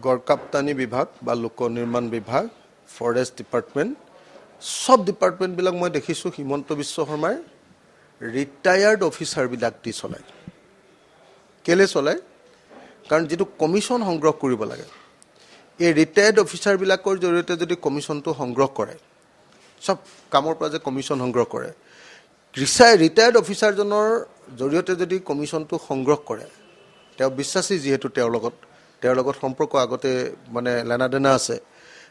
গড়কাপ্তানি বিভাগ বা লোক নিৰ্মাণ বিভাগ ফৰেষ্ট ডিপাৰ্টমেণ্ট সব ডিপাৰ্টমেণ্টবিলাক মই দেখিছোঁ হিমন্ত বিশ্ব শৰ্মাৰ ৰিটায়াৰ্ড অফিচাৰবিলাক দি চলায়। কেলে চলায়? কাৰণ যিটো কমিশ্যন সংগ্ৰহ কৰিব লাগে, এই ৰিটায়াৰ্ড অফিচাৰবিলাকৰ জৰিয়তে যদি কমিশ্যনটো সংগ্ৰহ কৰে, সব কামৰ পৰা যে কমিশ্যন সংগ্ৰহ কৰে, ৰিটায়াৰ্ড অফিচাৰজনৰ জৰিয়তে যদি কমিশ্যনটো সংগ্ৰহ কৰে, তেওঁ বিশ্বাসী যিহেতু তেওঁৰ লগত সম্পৰ্ক আগতে মানে লেনাদেনা আছে,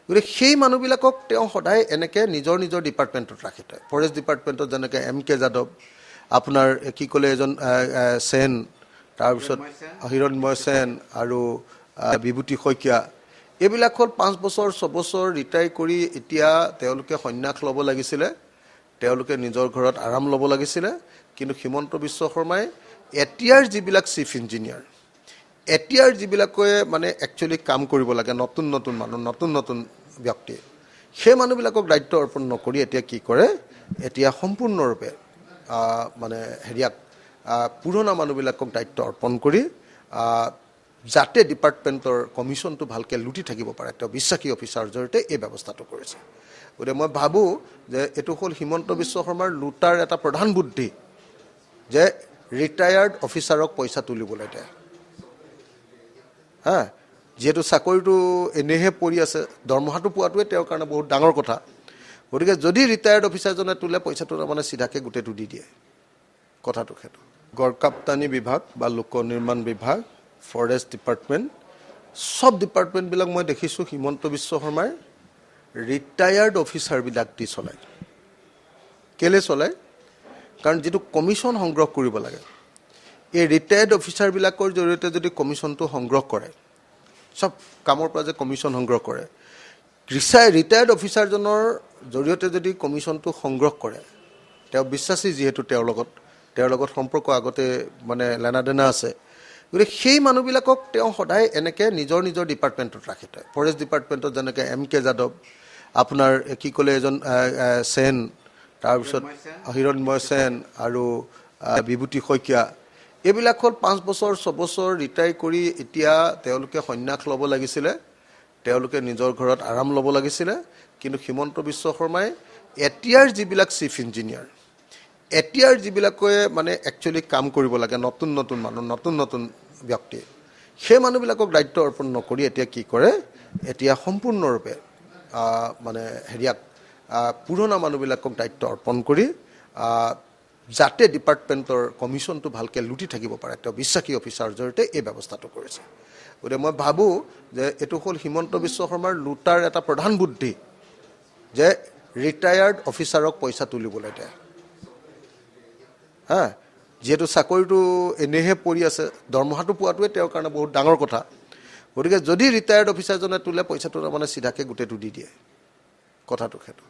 গতিকে সেই মানুহবিলাকক তেওঁ সদায় এনেকৈ নিজৰ ডিপাৰ্টমেণ্টত ৰাখি থয়। ফৰেষ্ট ডিপাৰ্টমেণ্টত যেনেকৈ MK যাদৱ, আপোনাৰ কি ক'লে এজন সেন, তাৰপিছত হিৰণময় সেন আৰু বিভূতি শইকীয়া, এইবিলাক হ'ল 5 বছৰ 6 বছৰ ৰিটায়াৰ কৰি এতিয়া তেওঁলোকে সন্ন্যাস ল'ব লাগিছিলে, তেওঁলোকে নিজৰ ঘৰত আৰাম ল'ব লাগিছিলে। কিন্তু হিমন্ত বিশ্ব শৰ্মাই এতিয়াৰ যিবিলাক চিফ ইঞ্জিনিয়াৰ, এতিয়াৰ যিবিলাকে মানে একচুৱেলি কাম কৰিব লাগে, নতুন মানুহ, নতুন ব্যক্তি, সেই মানুহবিলাকক দায়িত্ব অৰ্পণ নকৰি এতিয়া কি কৰে, এতিয়া সম্পূৰ্ণৰূপে মানে পুৰণা মানুহবিলাকক দায়িত্ব অৰ্পণ কৰি যাতে ডিপাৰ্টমেণ্টৰ কমিশ্যনটো ভালকৈ লুটি থাকিব পাৰে, তেওঁ বিশ্বাসী অফিচাৰৰ জৰিয়তে এই ব্যৱস্থাটো কৰিছে। গতিকে মই ভাবোঁ যে এইটো হ'ল হিমন্ত বিশ্ব শৰ্মাৰ লুটাৰ এটা প্ৰধান বুদ্ধি, যে ৰিটায়াৰ্ড অফিচাৰক পইচা তুলিবলৈ দিয়ে। যিহেতু চাকৰিটো এনেহে পৰি আছে, দৰমহাটো পোৱাটোৱে তেওঁৰ কাৰণে বহুত ডাঙৰ কথা। গতিকে যদি ৰিটায়াৰ্ড অফিচাৰজনে তোলে, পইচাটো তাৰমানে চিধাকৈ গোটেইটো দি দিয়ে, কথাটো সেইটো। গড়কাপ্তানি বিভাগ বা লোক নিৰ্মাণ বিভাগ ফৰেষ্ট ডিপাৰ্টমেণ্ট সব ডিপাৰ্টমেণ্টবিলাক মই দেখিছোঁ হিমন্ত বিশ্ব শৰ্মাৰ ৰিটায়াৰ্ড অফিচাৰবিলাক দি চলায়। কেলে চলায়? কাৰণ যিটো কমিশ্যন সংগ্ৰহ কৰিব লাগে, এই ৰিটায়াৰ্ড অফিচাৰবিলাকৰ জৰিয়তে যদি কমিশ্যনটো সংগ্ৰহ কৰে, সব কামৰ পৰা যে কমিশ্যন সংগ্ৰহ কৰে, ৰিটায়াৰ্ড অফিচাৰজনৰ জৰিয়তে যদি কমিশ্যনটো সংগ্ৰহ কৰে, তেওঁ বিশ্বাসী যিহেতু তেওঁৰ লগত সম্পৰ্ক আগতে মানে লেনাদেনা আছে, গতিকে সেই মানুহবিলাকক তেওঁ সদায় এনেকৈ নিজৰ ডিপাৰ্টমেণ্টত ৰাখি থয়। ফৰেষ্ট ডিপাৰ্টমেণ্টত যেনেকৈ MK যাদৱ, আপোনাৰ কি ক'লে এজন সেন, তাৰপিছত হিৰণময় সেন আৰু বিভূতি শইকীয়া, এইবিলাক হ'ল 5 বছৰ 6 বছৰ ৰিটায়াৰ কৰি এতিয়া তেওঁলোকে সন্ন্যাস ল'ব লাগিছিলে, তেওঁলোকে নিজৰ ঘৰত আৰাম ল'ব লাগিছিলে। কিন্তু হিমন্ত বিশ্ব শৰ্মাই এতিয়াৰ যিবিলাক চিফ ইঞ্জিনিয়াৰ, এতিয়াৰ যিবিলাকে মানে একচুৱেলি কাম কৰিব লাগে, নতুন মানুহ, নতুন ব্যক্তি, সেই মানুহবিলাকক দায়িত্ব অৰ্পণ নকৰি এতিয়া কি কৰে, এতিয়া সম্পূৰ্ণৰূপে মানে পুৰণা মানুহবিলাকক দায়িত্ব অৰ্পণ কৰি যাতে ডিপাৰ্টমেণ্টৰ কমিশ্যনটো ভালকৈ লুটি থাকিব পাৰে, তেওঁ বিশ্বাসী অফিচাৰৰ জৰিয়তে এই ব্যৱস্থাটো কৰিছে। গতিকে মই ভাবোঁ যে এইটো হ'ল হিমন্ত বিশ্ব শৰ্মাৰ লুটাৰ এটা প্ৰধান বুদ্ধি, যে ৰিটায়াৰ্ড অফিচাৰক পইচা তুলিবলৈ দিয়ে। যিহেতু চাকৰিটো এনেহে পৰি আছে, দৰমহাটো পোৱাটোৱে তেওঁৰ কাৰণে বহুত ডাঙৰ কথা। গতিকে যদি ৰিটায়াৰ্ড অফিচাৰজনে তোলে, পইচাটো তাৰমানে চিধাকৈ গোটেইটো দি দিয়ে, কথাটো সেইটো।